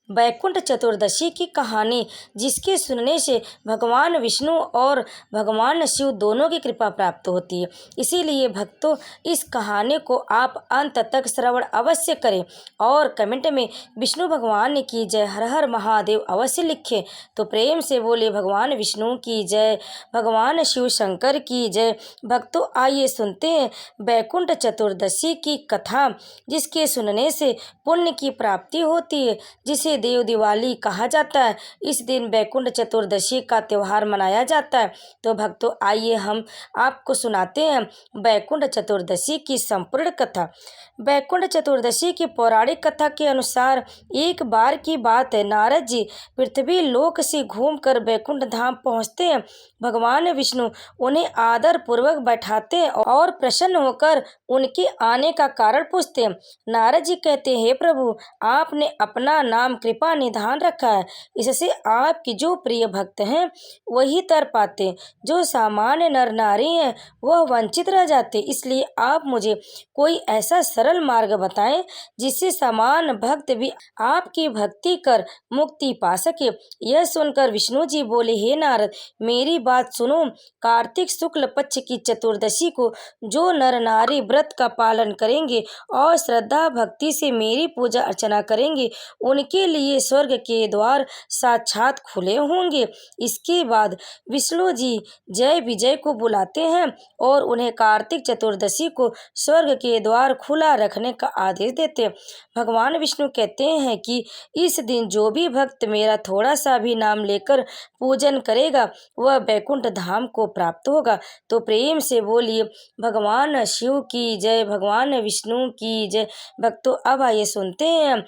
वैकुंठ चतुर्दशी की कहानी, जिसके सुनने से भगवान विष्णु और भगवान शिव दोनों की कृपा प्राप्त होती है। इसीलिए भक्तों, इस कहानी को आप अंत तक श्रवण अवश्य करें और कमेंट में विष्णु भगवान की जय, हर हर महादेव अवश्य लिखें। तो प्रेम से बोले भगवान विष्णु की जय, भगवान शिव शंकर की जय। भक्तों, आइए सुनते हैं वैकुंठ चतुर्दशी की कथा, जिसके सुनने से पुण्य की प्राप्ति होती है, जिसे देव दिवाली कहा जाता है। इस दिन वैकुंठ चतुर्दशी का त्योहार मनाया जाता है। तो भक्तों, आइए हम आपको सुनाते हैं वैकुंठ चतुर्दशी की संपूर्ण कथा। वैकुंठ चतुर्दशी की पौराणिक कथा के अनुसार एक बार की बात है, नारद जी पृथ्वी लोक से घूमकर वैकुंठ धाम पहुंचते हैं। भगवान विष्णु उन्हें आदर पूर्वक बैठाते हैं और प्रसन्न होकर उनके आने का कारण पूछते हैं। नारद जी कहते हैं, हे प्रभु, आपने अपना नाम कृपा निधान रखा है, इससे आपकी जो प्रिय भक्त हैं वही तर पाते, जो सामान्य नर नारी हैं वह वंचित रह जाते। इसलिए आप मुझे कोई ऐसा सरल मार्ग बताएं जिससे समान भक्त भी आपकी भक्ति कर मुक्ति पा सके। यह सुनकर विष्णु जी बोले, हे नारद, मेरी बात सुनो। कार्तिक शुक्ल पक्ष की चतुर्दशी को जो नर नारी व्रत का पालन करेंगे और श्रद्धा भक्ति से मेरी पूजा अर्चना करेंगे, उनके लिए स्वर्ग के द्वार साक्षात खुले होंगे। इसके बाद विष्णु जी जय विजय को बुलाते हैं और उन्हें कार्तिक चतुर्दशी को स्वर्ग के द्वार खुला रखने का आदेश देते हैं। भगवान विष्णु कहते हैं कि इस दिन जो भी भक्त मेरा थोड़ा सा भी नाम लेकर पूजन करेगा वह वैकुंठ धाम को प्राप्त होगा। तो प्रेम से बोलिए भगवान शिव की जय, भगवान विष्णु की जय। भक्तों, अब आइए सुनते हैं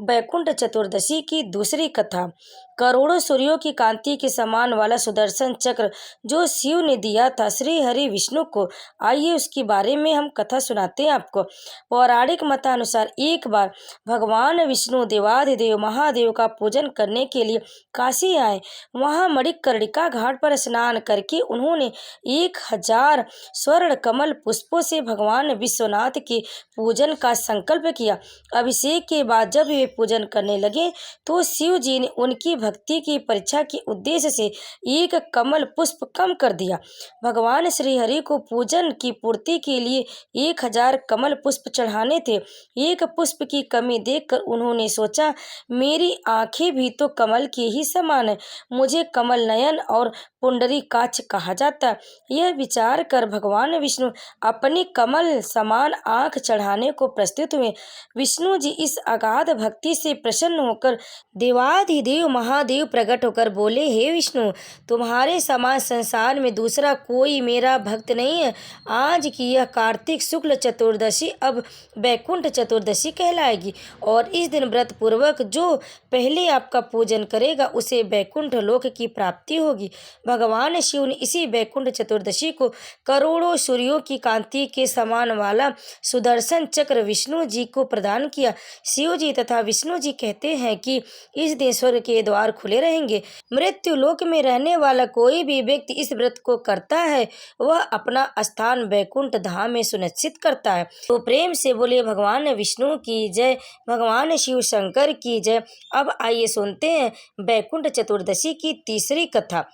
वैकुंठ चतुर्दशी की दूसरी कथा। करोड़ों सूर्यों की कांति के समान वाला सुदर्शन चक्र जो शिव ने दिया था श्री हरि विष्णु को, आइए उसके बारे में हम कथा सुनाते हैं आपको। पौराणिक मतानुसार एक बार भगवान विष्णु देवाधिदेव महादेव का पूजन करने के लिए काशी आए। वहां मणिकर्णिका घाट पर स्नान करके उन्होंने 1000 स्वर्ण कमल पुष्पों से भगवान विश्वनाथ के पूजन का संकल्प किया। अभिषेक के बाद जब वे पूजन करने लगे तो शिव जी ने उनकी भक्ति की परीक्षा के उद्देश्य से एक कमल पुष्प कम कर दिया। भगवान श्री हरि को पूजन की पूर्ति के लिए 1000 कमल पुष्प चढ़ाने थे। एक पुष्प की कमी देखकर उन्होंने सोचा, मेरी आंखें भी तो कमल के ही समान है, मुझे कमल नयन और पुंडरीकाक्ष कहा जाता है। यह विचार कर भगवान विष्णु अपनी कमल समान आंख चढ़ाने को प्रस्तुत हुए। विष्णु जी इस अगाध भक्ति से प्रसन्न होकर देवाधिदेव महादेव प्रकट होकर बोले, हे विष्णु, तुम्हारे समान संसार में दूसरा कोई मेरा भक्त नहीं है। आज की यह कार्तिक शुक्ल चतुर्दशी अब वैकुंठ चतुर्दशी कहलाएगी और इस दिन व्रत पूर्वक जो पहले आपका पूजन करेगा उसे वैकुंठ लोक की प्राप्ति होगी। भगवान शिव ने इसी वैकुंठ चतुर्दशी को करोड़ों सूर्यों की कांति के समान वाला सुदर्शन चक्र विष्णु जी को प्रदान किया। शिव जी तथा विष्णु जी कहते हैं कि इस दिन स्वर्ग के द्वार खुले रहेंगे। मृत्यु लोक में रहने वाला कोई भी व्यक्ति इस व्रत को करता है वह अपना स्थान वैकुंठ धाम में सुनिश्चित करता है। तो प्रेम से बोले भगवान विष्णु की जय, भगवान शिव शंकर की जय। अब आइए सुनते हैं वैकुंठ चतुर्दशी की तीसरी कथा।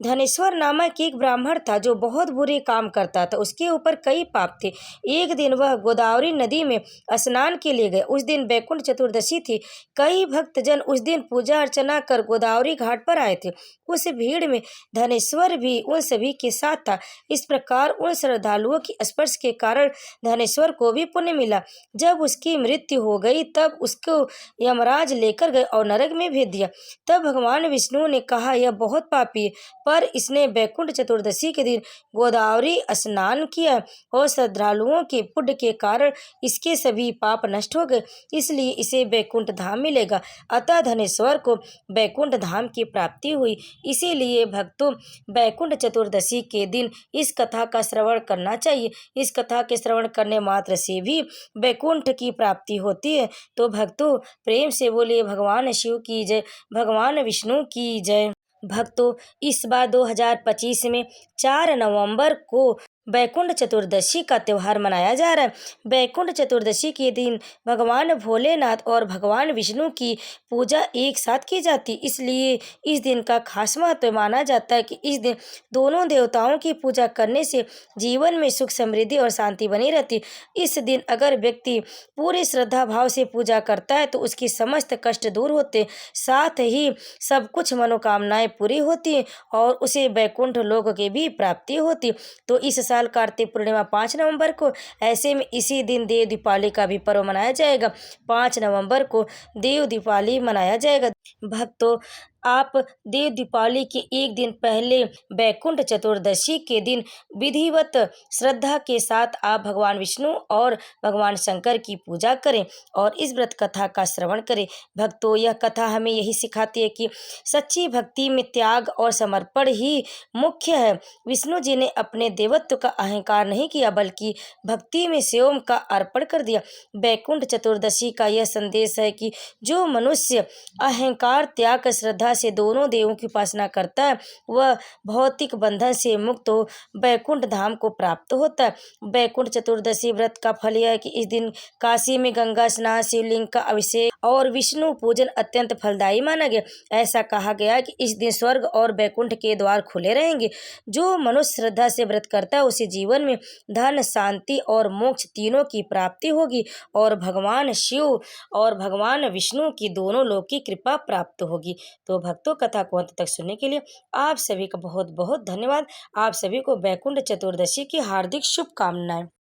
धनेश्वर नामक एक ब्राह्मण था जो बहुत बुरे काम करता था। उसके ऊपर कई पाप थे। एक दिन वह गोदावरी नदी में स्नान के लिए गए। उस दिन वैकुंठ चतुर्दशी थी। कई भक्तजन उस दिन पूजा अर्चना कर गोदावरी घाट पर आए थे। उस भीड़ में धनेश्वर भी उन सभी के साथ था। इस प्रकार उन श्रद्धालुओं की स्पर्श के कारण धनेश्वर को भी पुण्य मिला। जब उसकी मृत्यु हो गई तब उसको यमराज लेकर गए और नरक में भेज दिया। तब भगवान विष्णु ने कहा, यह बहुत पापी है, पर इसने वैकुंठ चतुर्दशी के दिन गोदावरी स्नान किया और श्रद्धालुओं के पुण्य के कारण इसके सभी पाप नष्ट हो गए, इसलिए इसे वैकुंठ धाम मिलेगा। अतः धनेश्वर को वैकुंठ धाम की प्राप्ति हुई। इसीलिए भक्तों, वैकुंठ चतुर्दशी के दिन इस कथा का श्रवण करना चाहिए। इस कथा के श्रवण करने मात्र से भी वैकुंठ की प्राप्ति होती है। तो भक्तों, प्रेम से बोलिए भगवान शिव की जय, भगवान विष्णु की जय। भक्तों, इस बार 2025 में 4 नवंबर को बैकुंठ चतुर्दशी का त्यौहार मनाया जा रहा है। बैकुंठ चतुर्दशी के दिन भगवान भोलेनाथ और भगवान विष्णु की पूजा एक साथ की जाती, इसलिए इस दिन का खास महत्व माना जाता है कि इस दिन दोनों देवताओं की पूजा करने से जीवन में सुख समृद्धि और शांति बनी रहती। इस दिन अगर व्यक्ति पूरी श्रद्धा भाव से पूजा करता है तो उसकी समस्त कष्ट दूर होते, साथ ही सब कुछ मनोकामनाएं पूरी होती हैं और उसे बैकुंठ लोक की भी प्राप्ति होती। तो इस साल कार्तिक पूर्णिमा 5 नवंबर को, ऐसे में इसी दिन देव दीपावली का भी पर्व मनाया जाएगा। 5 नवंबर को देव दीपावली मनाया जाएगा। भक्तों, आप देव दीपावली के एक दिन पहले बैकुंठ चतुर्दशी के दिन विधिवत श्रद्धा के साथ आप भगवान विष्णु और भगवान शंकर की पूजा करें और इस व्रत कथा का श्रवण करें। भक्तों, यह कथा हमें यही सिखाती है कि सच्ची भक्ति में त्याग और समर्पण ही मुख्य है। विष्णु जी ने अपने देवत्व का अहंकार नहीं किया, बल्कि भक्ति में स्वयं का अर्पण कर दिया। बैकुंठ चतुर्दशी का यह संदेश है कि जो मनुष्य अहंकार त्याग कर श्रद्धा से दोनों देवों की उपासना करता है, वह भौतिक बंधन से मुक्त हो बैकुंठ धाम को प्राप्त होता है। बैकुंठ चतुर्दशी व्रत का फल यह है कि इस दिन काशी में गंगा स्नान, शिवलिंग का अभिषेक और विष्णु पूजन अत्यंत फलदायी माना गया। ऐसा कहा गया है कि इस दिन स्वर्ग और बैकुंठ के द्वार खुले रहेंगे। जो मनुष्य श्रद्धा से व्रत करता है उसे जीवन में धन, शांति और मोक्ष तीनों की प्राप्ति होगी और भगवान शिव और भगवान विष्णु की दोनों लोक की कृपा प्राप्त होगी। तो भक्तों, कथा को अंत तक सुनने के लिए आप सभी का बहुत बहुत धन्यवाद। आप सभी को बैकुंठ चतुर्दशी की हार्दिक शुभकामनाएं।